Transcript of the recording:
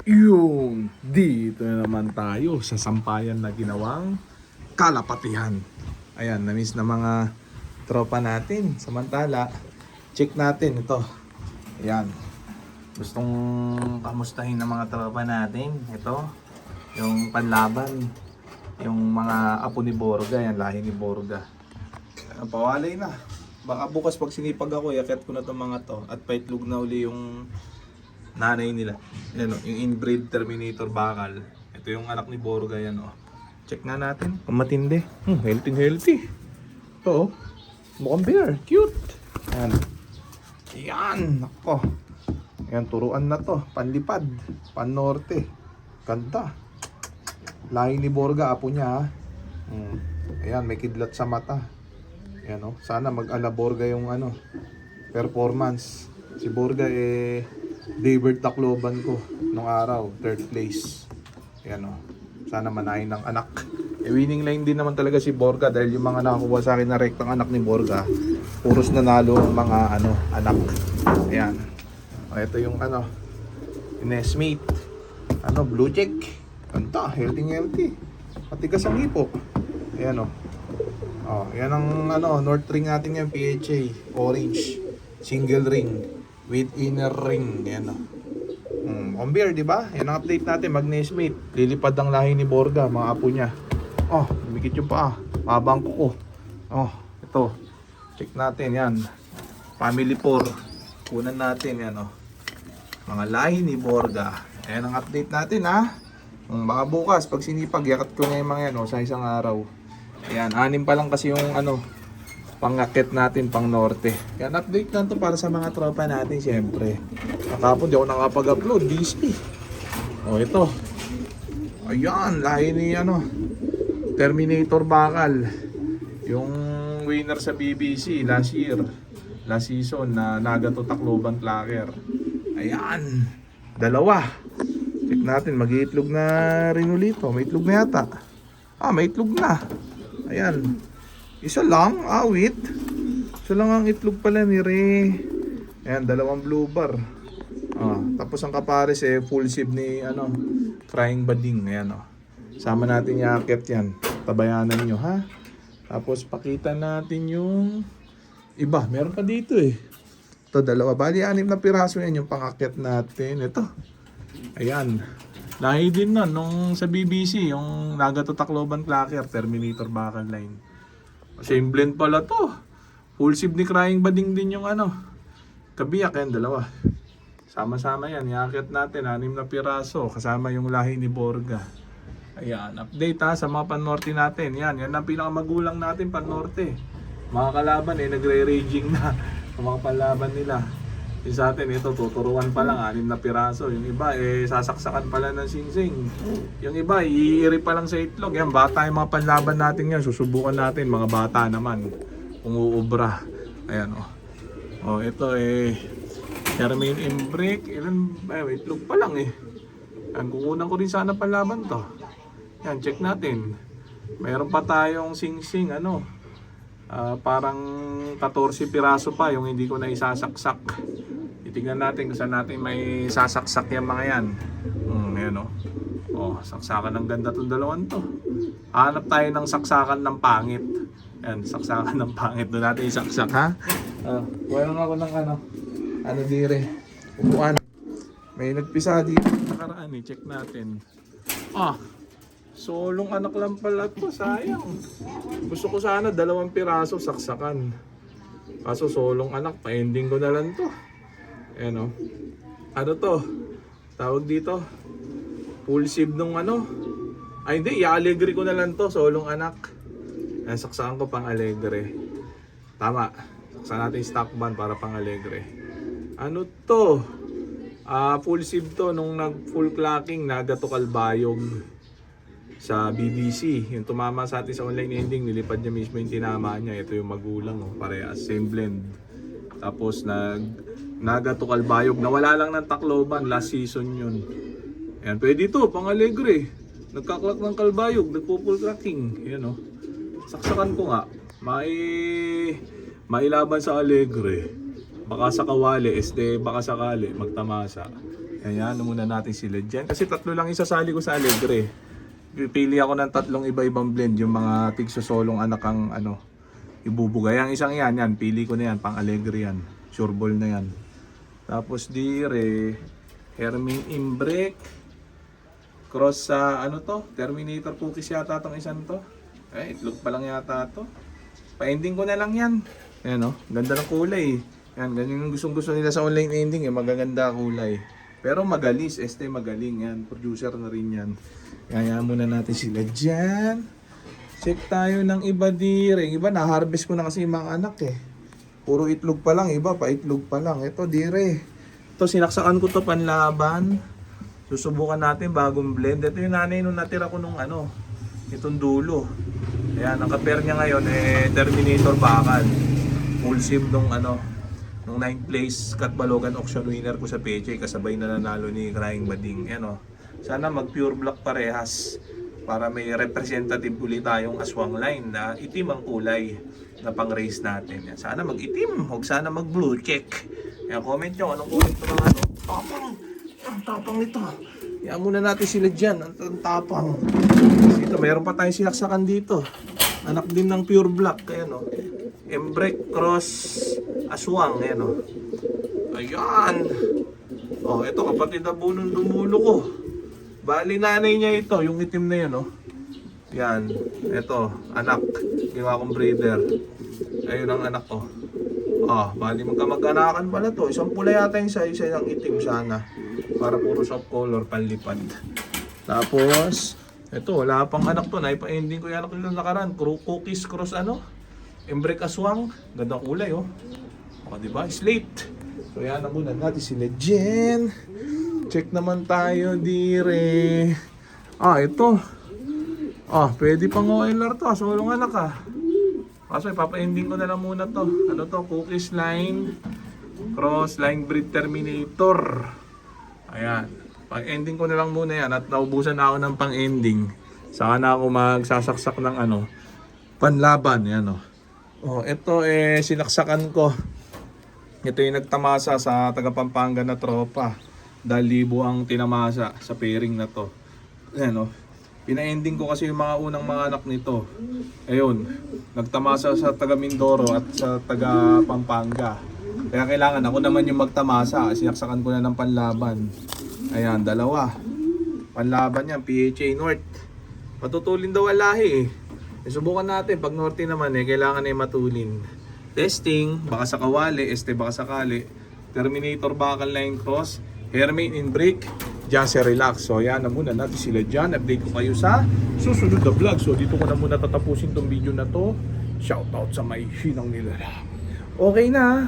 Yung dito na naman tayo sa sampayan na ginawang kalapatihan. Ayan, na-miss na mga tropa natin. Samantala, check natin ito. Ayan. Gustong kamustahin ng mga tropa natin. Ito, yung panlaban. Yung mga apo ni Borga. Yan, lahi ni Borga. Pawalay na. Baka bukas pag sinipag ako, iakyat ko na itong mga to. At paitlog na uli yung nanay nila. Yan o, yung inbreed Terminator bakal. Ito yung anak ni Borga yan o. Check na natin kung matindi. Healthy. Ito o. Mukhang bear. Cute. Yan. Yan. Ako. Yan, turuan na to. Panlipad. Pannorte. Ganda. Lahi ni Borga, apo niya ha. Ayan, may kidlat sa mata. Yan o. Sana mag-ala Borga yung ano, performance. Si Borga Daybird Tacloban ko nung araw, 3rd place. Ayan o. Sana manahin ng anak. Winning line din naman talaga si Borga dahil yung mga nakakuha sa akin na rektang anak ni Borga, puros nanalo ang mga anak. Ayan. O, ito yung Nesmate. Blue check. Kanta, healthy. Matigas ang hipo. Ayan o. Yan ang North ring natin yan, PHA. Orange. Single ring. With inner ring. Yan o. Bear, di ba? Yan ang update natin. Magnesmate. Lilipad ang lahi ni Borga, mga apo niya. Lumikit yung paa. Mabang ko. Ito. Check natin yan. Family 4. Kunan natin yan o. Mga lahi ni Borga. Yan ang update natin ha. Baka bukas, pag sinipag, yakat ko na yung mga yan sa isang araw. Ayan, 6 pa lang kasi yung pangakit natin pang norte. Yan, update lang to para sa mga tropa natin syempre. Nakapon, di ako nakapag-upload, busy. Ito. Ayan, lahi ni Terminator bakal. Yung winner sa BBC last season na Nagato Tacloban Clacker. Ayan, 2. Check natin, mag-iitlog na rin ulit. May itlog na yata. May itlog na. Ayan. Isa lang, wait. Isa lang ang itlog pala ni Re. Ayan, 2 blue bar. Tapos ang kapares full sib ni Crying Bading. Ayan Sama natin yakit yan. Tabayanan nyo ha. Tapos pakita natin yung iba. Meron pa dito Ito 2. Bali 6 na piraso yan yung pangakit natin. Ito. Ayan. Lahi din nun nung sa BBC, yung Nagato Tacloban Clacker, Terminator bakal line. Same blend pala to. Full sib ni Crying Bading din yung kabiyak yan, 2. Sama-sama yan, yakit natin, 6 na piraso, kasama yung lahi ni Borga. Ayan, update sa mga panorte natin. Yan ang pinakamagulang natin, panorte. Mga kalaban nagre-raging na ang mga panlaban nila. Yung sa atin, ito, tuturuan pa lang, 6 na piraso. Yung iba, sasaksakan pala ng singsing. Yung iba, iiri pa lang sa itlog. Yan, bata yung mga panlaban natin yan. Susubukan natin, mga bata naman. Kung uubra. Ayan, ito, Hermaine Embrick. Itlog pa lang, Yan, kukunan ko rin sana panlaban to. Yan, check natin. Mayroon pa tayong singsing, parang 14 piraso pa yung hindi ko na isasaksak. Titignan natin kung saan natin may sasaksak yung mga yan. Ayan saksakan ng ganda itong 2 to. Hanap tayo ng saksakan ng pangit. Ayan, saksakan ng pangit. Doon natin isaksak ha. Walang ako ng dire. Upuan. May nagpisa dito nakaraan check natin. Solong anak lang pala to, sayang. Gusto ko sana 2 piraso saksakan. Kaso solong anak, pa-ending ko na lang to. Ayan to? Tawag dito? Full sib nung hindi, i-alegre ko na lang to, solong anak. Ayan, saksakan ko pang alegre. Tama. Saksakan natin stock band para pang alegre. To? Full sib to nung nag-full clocking, Nagato Calbayog. Sa BBC, yung tumama sa atin sa online ending, nilipad niya mismo yung tinama niya. Ito yung magulang, parehas, same blend. Tapos Nagato Calbayog, nawala lang ng Tacloban, last season yun. Ayan, pwede ito, pang alegre. Nagkaklak ng Calbayog, nagpo-full cracking. Ayan saksakan ko nga. Mailaban sa alegre. Baka sa kawali, baka sakali, magtamasa. Ayan, muna natin sila dyan. Kasi tatlo lang isasali ko sa Alegre. Pipili ako ng tatlong iba-ibang blend. Yung mga tigsosolong anak ang ibubugay. Ang isang yan, pili ko na yan. Pang Alegre yan. Sure ball na yan. Tapos dire, Herming Imbrek. Cross sa Terminator cookies yata itong isang to. Itlog pa lang yata to. Pa-ending ko na lang yan. Ayan ganda ng kulay. Yan, ganyan yung gustong-gusto nila sa online ending magaganda kulay. Pero magalis, magaling yan. Producer na rin yan. Kaya muna natin sila dyan. Check tayo ng iba dire. Iba na-harvest ko na kasi yung mga anak Puro itlog pa lang, iba pa itlog pa lang. Ito dire. Ito sinaksakan ko to panlaban. Susubukan natin bagong blend. Ito yung nanay nung natira ko nung itong dulo. Ayan, ang kaper niya ngayon Terminator bakal. Full sim nung nung 9th place Katbalogan auction winner ko sa PHA, kasabay na nanalo ni Crying Bading. Sana mag pure black parehas para may representative ulit tayong aswang line na itim ang kulay na pang race natin. Yan. Sana mag itim, huwag sana mag blue check. Yan, comment nyo anong kulay ito ng tapang. Ang tapang nito. Yan muna natin sila dyan. Ang tapang. Dito, mayroon pa tayong sinaksakan dito. Anak din ng pure black. Ayan Embrek cross aswang. Ayan Ayan. Ito kapatid na bunong dumulo ko. Bali nanay niya ito. Yung itim na yun Yan. Ito. Anak. Ginawa kong breeder. Ayun ang anak ko. Bali magkamag-anakan pala to. Isang pula yata yung isa yung itim sana. Para puro soft color panlipad. Tapos ito, wala pang anak to. Naipa-ending ko yan ako nung nakaraan. Cookies cross Embrek aswang. Ganda kulay diba? Slate. So yan na muna natin sila dyan. Check naman tayo dire. Ito. Pwede pang OLR to. Solong anak Kaso ipapa-ending ko na lang muna to. Cookies line. Cross line breed Terminator. Ayan. Pang-ending ko na lang muna yan at naubusan na ako ng pang-ending. Saka na ako magsasaksak ng panlaban. Yan ito sinaksakan ko. Ito yung nagtamasa sa taga Pampanga na tropa. 2,000 ang tinamasa sa pairing na to. Yan pina-ending ko kasi yung mga unang mga anak nito. Ayun, nagtamasa sa taga Mindoro at sa taga Pampanga. Kaya kailangan ako naman yung magtamasa. Sinaksakan ko na ng panlaban. Ayan, 2. Panlaban yan, PHA North. Patutulin daw ang lahi subukan natin. Pag Norte naman kailangan matulin. Testing, baka sa kawali, baka sakali. Terminator bakal line cross. Herming in break. Just relax. So yan na muna natin sila dyan. Update ko kayo sa susunod na vlog. So dito ko na muna tatapusin tong video na to. Shoutout sa may hinang nilalang. Okay na.